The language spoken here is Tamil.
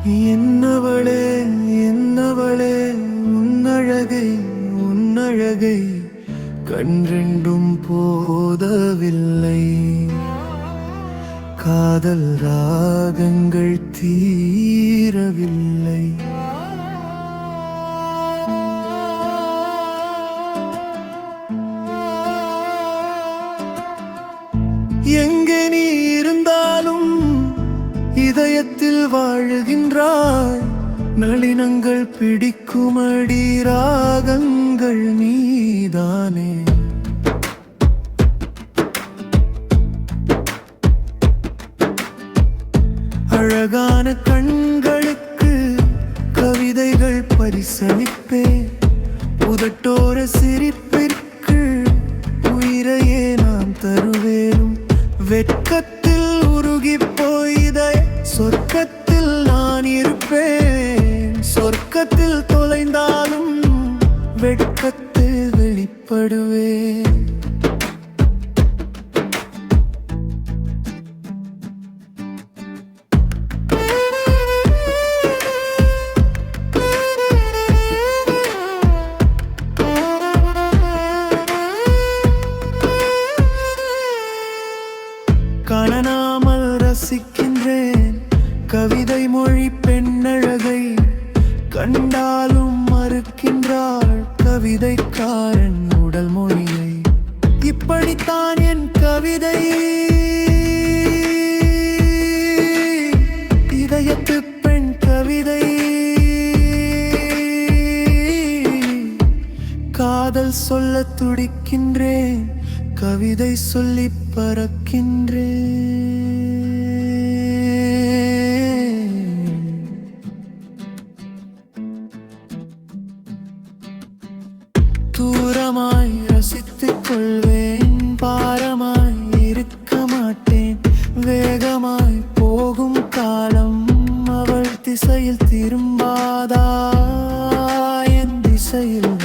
என்னவளே என்னவளே உன்னழகை உன்னழகை கண்ரெண்டும் போதவில்லை. காதல் ராகங்கள் தீரவில்லை. எங்கே நீ இருந்தாலும் இதயத்தில் வாழுகின்றாய். நளினங்கள் பிடிக்குமடி ராகங்கள் நீதானே. அழகான கண்களுக்கு கவிதைகள் பரிசளிப்பேன். உதட்டோர சிரிப்பிற்கு உயிரையே நான் தருவேன். வெட்கத்தில் உருகி போய்தை சொர்க்கத்தில் நான் இருப்பேன். சொர்க்கத்தில் தொலைந்தாலும் வெட்கத்தில் வெளிப்படுவேன். காணாமல் ரசிக்கின்றேன் கவிதை மொழி பெண்ணழகை. கண்டாலும் மறுக்கின்றாள் கவிதைக்காரன் உடல் மொழியை. இப்படித்தான் என் கவிதை இதயத்து பெண் கவிதை. காதல் சொல்ல துடிக்கின்றேன் கவிதை சொல்லி பறக்கின்றேன். தூரமாய் ரசித்துக் கொள்வேன். பாரமாய் இருக்க மாட்டேன். வேகமாய் போகும் காலம் அவள் திசையில் திரும்பாதா என் திசையில்